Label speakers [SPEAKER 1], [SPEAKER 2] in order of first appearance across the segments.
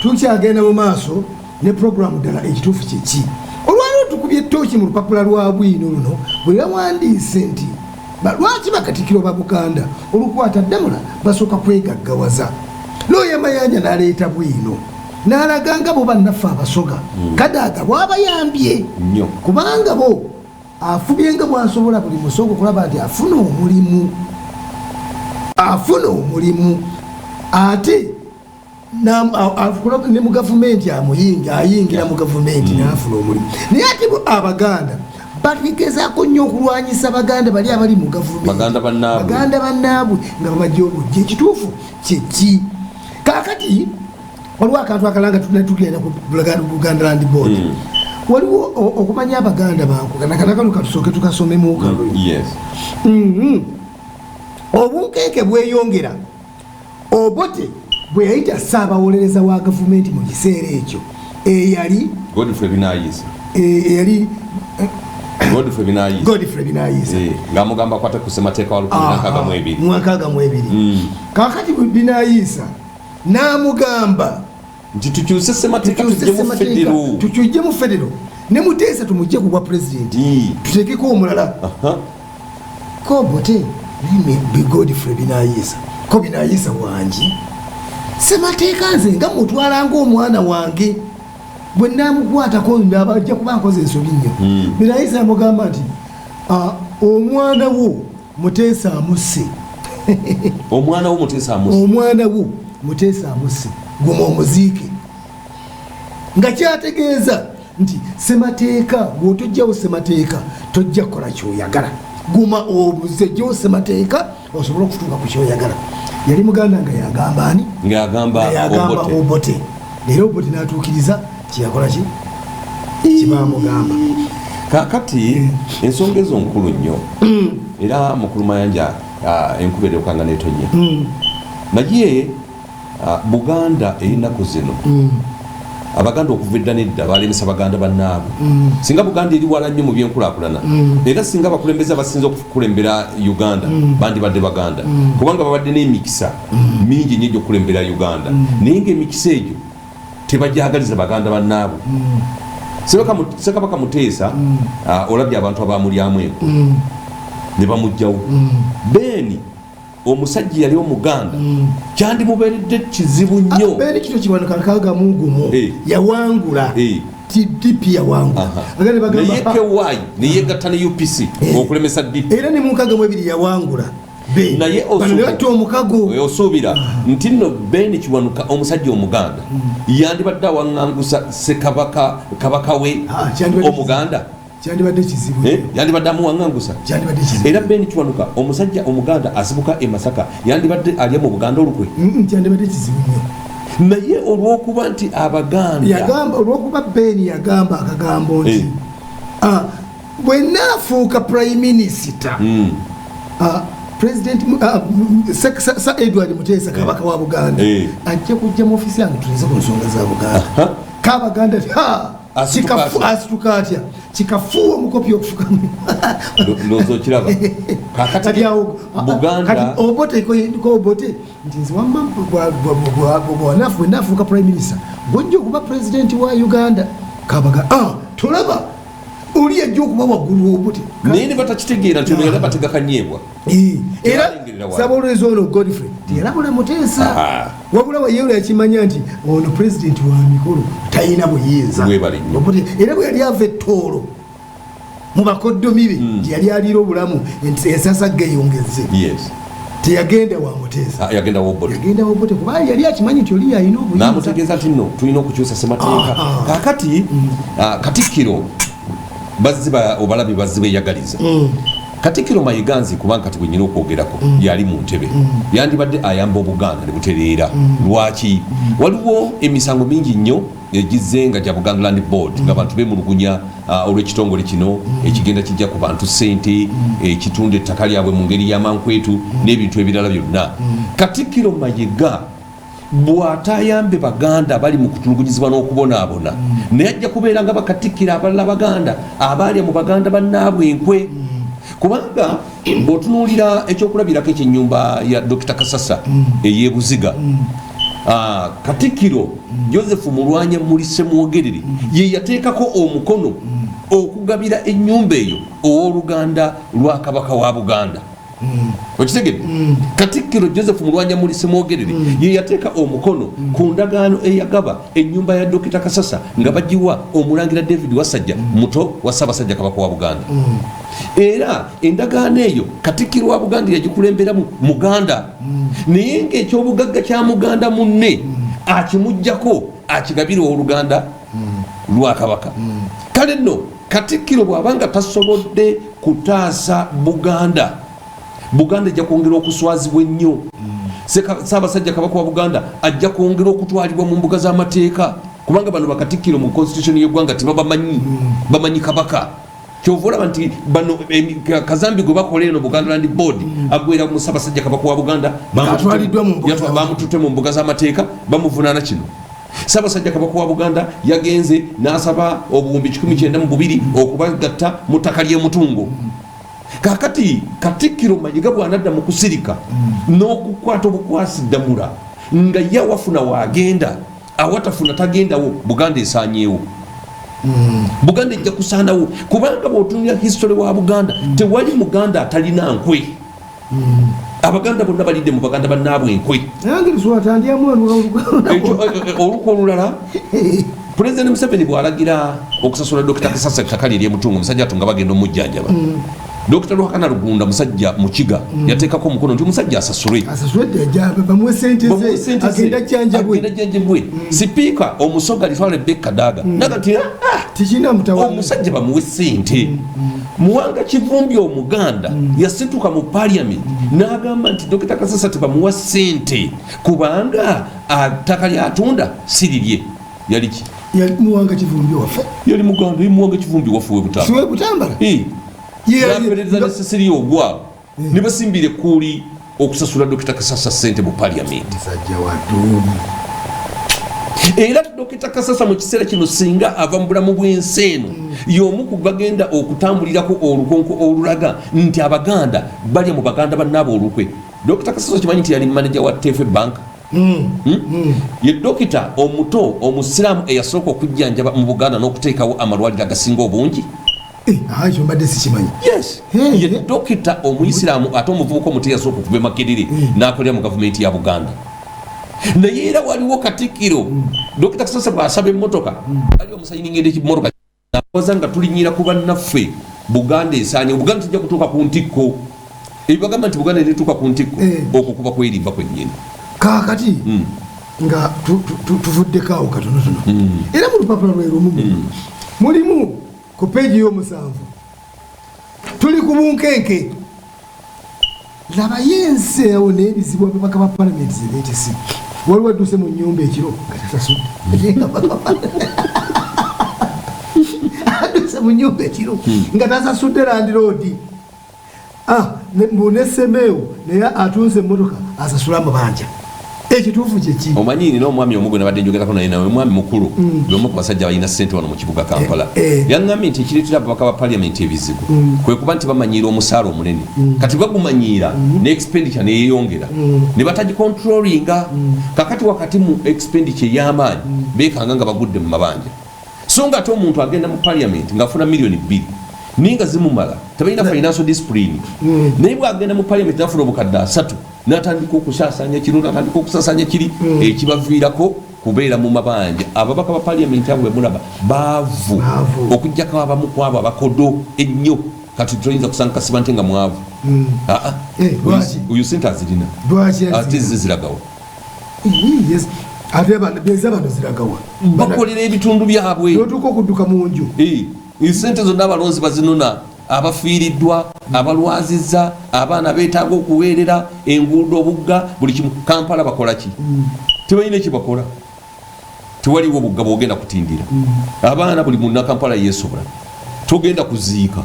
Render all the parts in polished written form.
[SPEAKER 1] tukyagenda mu maaso ne programu ddala ekituufu kyeki olwaliwo tukubye ettooki mu lupapula lwa bwino luno bwe yawandiise nti lwaki bakatikiro ba Buganda olukwata ddamula basooka kwegaggawaza looya Mayanja n'aleeta bwino n'alaganga bo bannaffe abasoga Kadaga bw'abayambye kubanga bo afubye nga bw'asobola buli musogo kulaba nti afuna omulimu ate ne mu gavumenti ayingira mu gavumenti n'afuna omulimu naye ate Abaganda bagezaako nnyo okulwanyisa Baganda bali abali mu gavumenti Baganda bannaabwe nga babajja obujja ekituufu kyeki kaakati waliwo akantu akalanga tugenda ku Buganda Land Board waliwo okumanya Abaganda bankukanakano katusooke tukasomemu obunkenke bweyongera Obote bwe yayita ssaabawolereza wa gavumenti mu kiseera ekyo eyali Godfrey Binaisa
[SPEAKER 2] ngamugamba kwata kusemateeka wa 2022
[SPEAKER 1] kakati Binaisa n'amugamba
[SPEAKER 2] nti tukyuse semateeka
[SPEAKER 1] tukyujje mu federo ne Muteesa tumujje ku bwa pulezidenti tuteekeko omulala ko Obote be Godfrey Binaisa ko Binaisa wangi semateeka nze nga mutwala ng'omwana wange bwe namukwatako ndabajja kuba nkoze ensobi nnyo Binaisa amugamba nti omwana wo Muteesa amusse
[SPEAKER 2] omwana wo Muteesa amusse guma omuziike nga kyategeeza nti semateeka bw'otojjawo semateeka tojja kukola kyoyagala guma obuzejjawo semateeka osobola okutuuka ku kyoyagala yali muganda nga yagamba ani yagamba Obote leero Obote n'atuukiriza kyeyakola kibamugamba kakati ensonga ezo nkulu nnyo era mukulu Mayanja enkuba ereukanga netonye naye Buganda erinaku zino Abaganda okuva edda nedda balemesa Baganda bannaabwe singa Buganda eri wala nnyo mu byenkulaakulana era singa abakulembeze abasinza okukulembera Uganda bandibadde Baganda kubanga babadde n'emikisa mingi nnyo gy'okulembera Uganda naye ng'emikisa egyo tebajagaliza Baganda bannaabwe Ssekabaka Muteesa olabye abantu abamulyamu enku ne bamugjawo Beni omusajja yali Omuganda kyandimubeeredde kizibu nnyo
[SPEAKER 1] Beni kino kiwanuka nkagamugumu yawangula DP yawangula
[SPEAKER 2] naye KY neyegatta ne UPC okulemesa DP
[SPEAKER 1] era ne mu nkaga mu ebiri yawangula
[SPEAKER 2] naye osuubira nti nno Beni Kiwanuka omusajja Omuganda yandibadde awaŋŋangusa Kabaka we Omuganda
[SPEAKER 1] kyandibadde kizibu
[SPEAKER 2] yandibadde amuwaŋŋangusa era Beni Kiwanuka omusajja Omuganda asibuka e Masaka yandibadde alya mu Buganda olukwe
[SPEAKER 1] kyandibadde kizibu nnyo
[SPEAKER 2] naye olw'okuba nti Abaganda
[SPEAKER 1] olw'okuba Beni yagamba akagambo nti bwe naafuuka prime minister President Sir Edward Muteesa Kabaka wa Buganda ajja kujja mu ofisi yange tulize ku nsonga za Buganda Kabaganda asituka atya kikafuwa omukopi okufukamu
[SPEAKER 2] ndozo kiraba kakati Buganda
[SPEAKER 1] Obote ko Obote nti nze wamma nafuuka prime minister bwojja okuba president wa Uganda Kabaganda tulaba oli yajja okuba waggulu Obote
[SPEAKER 2] naye ne batakitegeera nti ono yali bategakanyeebwa
[SPEAKER 1] era sabaolwezi ono Godfrey tiyalabula Muteesa wabula wayeola yakimanya nti ono president wa mikolo talina buyinza era bwe yali ava ettoolo mu bakoddomi be yali aliira obulamu ensasa geyongeze teyagenda wa Muteesa
[SPEAKER 2] yagenda wa
[SPEAKER 1] Obote kuba yali akimanyi nti oli yalina obuyinza
[SPEAKER 2] n'amutegeeza nti nno tulina okukyusa ssemateeka kakati Katikkiro obalabi bazzi beyagaliza Katikkiro Mayiganzi kubanga kati bwenyina okwogerako yali mu ntebe yandibadde ayamba Obuganda ne butereera lwaki waliwo emisango mingi nnyo egizze nga gya Buganda Land Board ng'abantu bemulugunya olw'ekitongole kino ekigenda kijja ku bantu ssente ekitunda ettaka lyabwe mu ngeri y'amankwetu n'ebintu ebirala byonna Katikkiro Mayiga bw'atayambe Baganda bali mu kutulugunyizibwa n'okubonaabona naye ajja kubeera nga Bakatikkiro abalala Baganda abalya mu Baganda bannaabwe enkwe kubanga bw'otunuulira ekyokulabirako ekyennyumba ya Dr. Kasasa ey'ebuziga Katikkiro Joseph Mulwanya Mulise Mwogerere ye yateekako omukono okugabira ennyumba eyo ow'oluganda lwa Kabaka wa Buganda. Okitegedde? Katikkiro Joseph Mulwanya Mulise Mwogerere ye yateeka omukono ku ndagaano eyagaba ennyumba ya Dr. Kasasa nga bagiwa Omulangira David Wasajja muto wa Ssaabasajja Kabaka wa Buganda. Era endagaano eyo Katikkiro wa Buganda yagikulembera mu Muganda naye ng'ekyobugagga kya Muganda munne akimuggyako akigabira oluganda lwa Kabaka. Kale nno Katikkiro bw'abanga tasobodde kutaasa Buganda ejja kwongera okuswazibwa ennyo. Ssaabasajja Kabaka wa Buganda ajja kwongera okutwalibwa mu mbuga z'amateeka kubanga bano bakatikkiro mu constitution y'eggwanga tebabamanyi bamanyi Kabaka. Kyova olaba nti bano kazambi gwe bakola eno Buganda Land Board agwera mu Ssaabasajja Kabaka wa Buganda bamututte mu mbuga z'amateeka bamuvunaana kino. Ssaabasajja Kabaka wa Buganda yagenze n'asaba obuwumbi 1902 okubagatta mu ttaka ly'emutungo. Kakati Katikkiro Mayiga bw'anadda mu kusirika n'okukwata obukwasi ddamula nga ye awafuna waagenda awatafuna tagendawo Buganda esaanyeewo. Buganda ejja kusaanawo kubanga bw'otunulira history wa Buganda tewali Muganda atalina nkwe. Abaganda bonna balidde mu Baganda bannaabwe enkwe. Oluku olulala Pulezidenti Museveni bw'alagira okusasula Dr. Kasasa ettaka lye ery'emutungo omusajja atunga bagenda omujjanjaba. Dr. Ruhakana Rugunda musajja Mukiga yateekako omukono nti omusajja asasulwe
[SPEAKER 1] bamuwe sente ze agenda jjanjabwe.
[SPEAKER 2] Sipiika Omusoga Litwala Rebecca Daga naga nti omusajja bamuwe sente. Muwanga Kivumbi Omuganda yasituka mu Parliament n'agamba nti Dr. Kasasa tebamuwa sente kubanga attaka ly'atunda si lirye. Yaliki
[SPEAKER 1] Muwanga Kivumbi waffe
[SPEAKER 2] yali Muganda Muwanga Kivumbi waffe
[SPEAKER 1] Butambala
[SPEAKER 2] yaperereza ne Cecilia Ogwao ne basimbire kuli okusasula Dr. Kasasa sente mu Parliament. Era Dr. Kasasa mu kiseera kino singa ava mu bulamu bw'ensi eno y'omu ku bagenda okutambulirako olukonko olulaga nti Abaganda balya mu Baganda bannaabo olukwe. Dr. Kasasa kimanyi nti yali manager wa TF Bank. Ye dokita omuto omusiraamu eyasooka okujjanjaba mu Buganda n'okuteekawo amalwaliro agasinga obungi.
[SPEAKER 1] Ayo mbadde sikimanyi.
[SPEAKER 2] Yes. Ye dokita omuyisiraamu ate omuvubuka omuto eyasooka okuva Makerere n'akolera mu gavumenti ya Buganda. Naye era waliwo Katikkiro Dr. Kasasa bw'asaba emmotoka ali omusayininga ekimotoka n'abaza nga tulinyira ku bannaffe Buganda esaanye Buganda tujja kutuuka ku ntikko. Ebibagamba nti Buganda erituuka ku ntikko okwo kuba kwerimba kwennyini.
[SPEAKER 1] Kakati nga tuvuddeko awo katonotono era mu lupapula lwe lumu mulimu ku peegi y'omusanvu tuli ku bunkenke laba yensi ewo n'ebizibu ababaka ba palamenti zebeetesi waliwo adduse mu nnyumba ekiro nga tatasudde adduse mu nnyumba ekiro nga tasasudde landiroodi mbunesemeewo naye atunze emmotoka asasula amabanja. Ekituufu kyeki
[SPEAKER 2] omanyi nina omwami omugwe nabadde njogerako naye nawe omwami mukulu y'omu ku basajja balina ssente wano mu kibuga Kampala yaŋŋambye nti ekireetera ababaka ba palamenti ebizibu kwe kuba nti bamanyiira omusaala omunene kati bagumanyiira ne expenditure neyeeyongera ne batagicontrolinga kakati wakati mu expenditure ey'amaanyi beekanga nga bagudde mu mabanja so nga ate omuntu agenda mu palamenti ng'afuna miliyoni 2 ninga zimumala tebalina financial discipline naye bw'agenda mu palamenti n'afuna obukadde 3 n'atandika okusaasaanya kino n'atandika okusaasaanya kiri ekibaviirako kubeera mu mabanja. Ababaka ba palamenti abo bemulaba baavu okuggyako abamu ku abo abakodo ennyo kati toyinza kusanga kasiba nte nga mwavu oyo sente azirina ate ziragawa
[SPEAKER 1] ate bano ziragawa
[SPEAKER 2] bakolera ebitundu byabwe
[SPEAKER 1] notuuka okudduka mu nju
[SPEAKER 2] sente zonna abalonzi bazinona abafiiriddwa abalwazizza abaana beetaaga okuweerera enguudo obugga buli kimu. Kampala bakola ki? Tebalina ekibakola. Tewaliwo obugga bwogenda kutindira abaana buli munna Kampala yeesobola togenda kuziika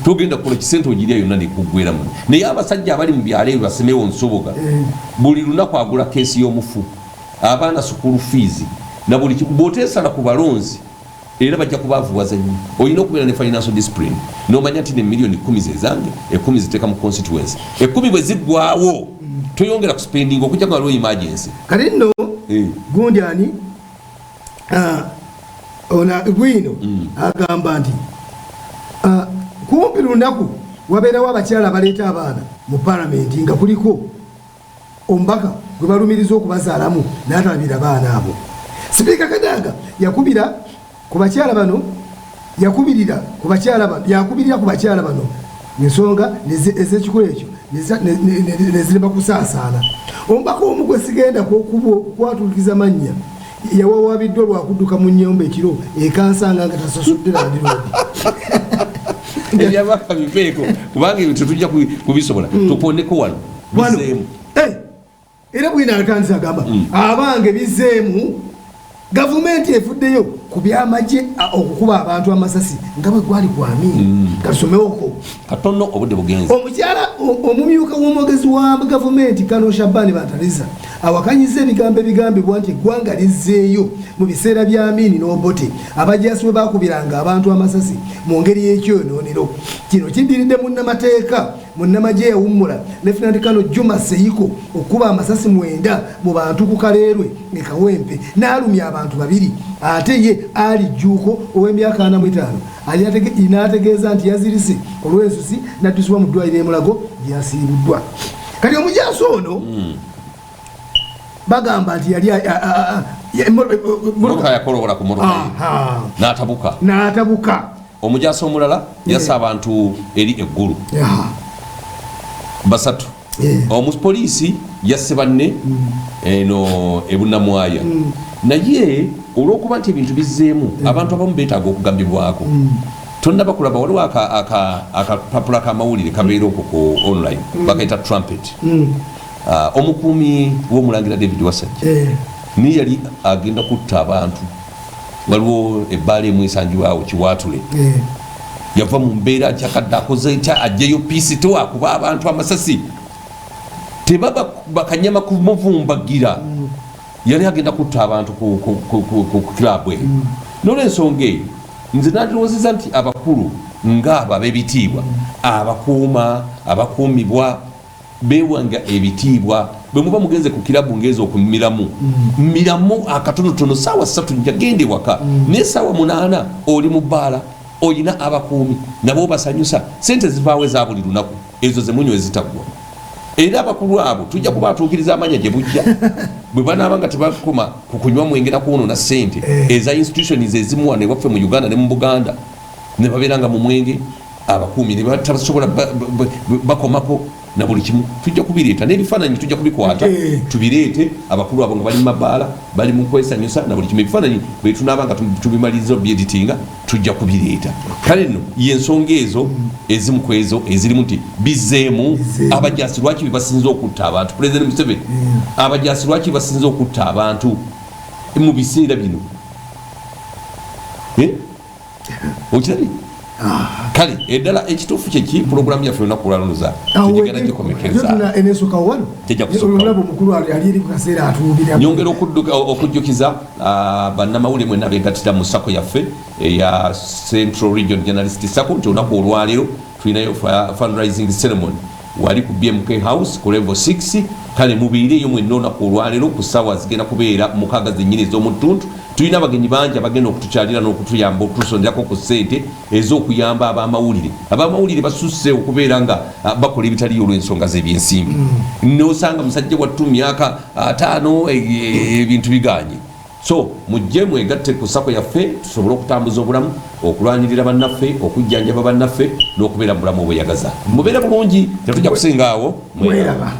[SPEAKER 2] togenda kukola kisente ogirya yonna nekugweramu naye abasajja abali mu byalo ebyo basemewo nsoboga buli lunaku agula keesi y'omufu abaana sukulu fees na buli kimu bw'oteesala ku balonzi era bajja kubaavuwaza nnyo. Olina okubeera ne financial discipline n'omanya nti ne miliyoni 10 zezange 10 ziteeka mu constituency 10 bwe ziggwawo toyongera ku spending okujja nga waliwo emergency.
[SPEAKER 1] Kati nno gundi ani ona bwino agamba nti kumpi lunaku wabeerawo abakyala baleeta abaana mu palamenti nga kuliko omubaka gwe balumiriza okubazaalamu n'atalabira baana abo. Sipiika Kadaga yakubirira ku bakyala bano ensonga ez'ekikolo ekyo nezirema kusaasaana. Omubaka omu gwe sigenda kwatuukiza mannya yawawabiddwa lwakudduka mu nnyumba ekiro ekansanga nga tasasudde landiroodi.
[SPEAKER 2] Ebyabaka bibeeko kubanga ebintu tujja kubisobola tupondeko wano bizeemu.
[SPEAKER 1] Era bwina atandise agamba abange bizeemu. Gavumenti efuddeyo ku byamagye okukuba abantu amasasi nga bwe gwali kwami kasomewoko
[SPEAKER 2] katono obudde bugenzi.
[SPEAKER 1] Omukyala omumyuka w'omwogezi wa gavumenti Kano Shabani Bantariza awakanyiza ebigambibwa nti eggwanga lizzeeyo mu biseera bya Amini n'Obote abajaasi bwe bakubiranga abantu amasasi mu ngeri y'ekyonoonero. Kino kiddiridde munnamateeka munnamagye yawummula Lieutenant Colonel Juma Seiko okuba amasasi 9 mu bantu ku Kaleerwe ne Kawempe n'alumya abantu 2 ate ye Ali Juuko ow'emyaka 45 n'ategeeza nti yazirise olw'ensusi n'addusibwa mu ddwaliro e Mulago gyasiibuddwa. Kati omujaasi ono bagamba nti yali
[SPEAKER 2] motoka yakolobola ku motoka n'atabuka. Omujaasi omulala yassa abantu eri eggulu basatu. Omupoliisi yasse banne eno ebunamwaya naye olw'okuba nti ebintu bizzeemu abantu abamu beetaaga okugambibwako. Tonna bakulaba waliwo akapapula k'amawulire kabeera okwo ku online bakaita trumpet. Omukuumi w'omulangira David Wasajja ni yali agenda kutta abantu. Waliwo ebbaala emu esangibwawo Kiwaatule yava mu mbeera kyakadde akoze etya ajjayo piisi tewakuba abantu amasasi tebaba bakanyama kumuvumbagira. Yali agenda kutta abantu ku kilabu eyo. N'olw'ensonga eyo nze nandirowoozeza nti abakulu ng'abo ab'ebitiibwa abakuumibwa beewanga ebitiibwa bwe muba mugenze ku kilabu ngeze okumiramu akatonotono saawa 3 njagende waka naye saawa 8 oli mu bbaala oyina abakuumi nabo basanyusa sente zivaawe za buli lunaku ezo zemunywe zitaggwa. Era abakulu abo tujja kubatuukiriza amanya gye bujja bwe banaaba nga tebakoma ku kunywa mwenge na kuwonoona ssente eza institutions ezimu wano ewaffe mu Uganda ne mu Buganda ne babeera nga mu mwenge abakuumi ne batasobola bakomako na buli kimu. Tujja kubireeta n'ebifaananyi tujja kubikwata tubireete abakulu abo nga bali mu mabaala bali mu kwesanyusa na buli kimu. Ebifaananyi bwe tunaaba nga tubimaliriza byeditinga tujja kubireeta. Kale nno y'ensonga ezo ezimu ku ezo ezirimu nti bizzeemu. Abajaasi lwaki basinze okutta abantu? President Museveni abajaasi lwaki basinze okutta abantu mu biseera bino? Okirabye? Kale eddala ekituufu kyeki pulogulaamu yaffe olunaku olwaluluza tugigenda gikomekereza nyongera okujjukiza bannamawulire mwenna beegattira mu sako yaffe eya Central Region Journalist Sacco nti olunaku olwaleero tulinayo fundraising ceremony wali ku BMK House ku level 6. Kale mubiireyo mwenna olunaku olwaleero ku ssaawa zigenda kubeera 6 zennyini ez'omutuntu. Tulina abagenyi bangi abagenda okutukyalira n'okutuyamba okusonderako ku ssente ez'okuyamba abamawulire. Abamawulire basusse okubeera nga bakola ebitaliyo olw'ensonga z'ebyensimbi. N'osanga musajja wattu myaka 5 ebintu biganye. So mujje mwegatte ku sako yaffe tusobole okutambuza obulamu, okulwanirira bannaffe, okujjanjaba bannaffe n'okubeera mu bulamu obweyagaza. Mubeere bulungi, tetujja kusingaawo mweraba.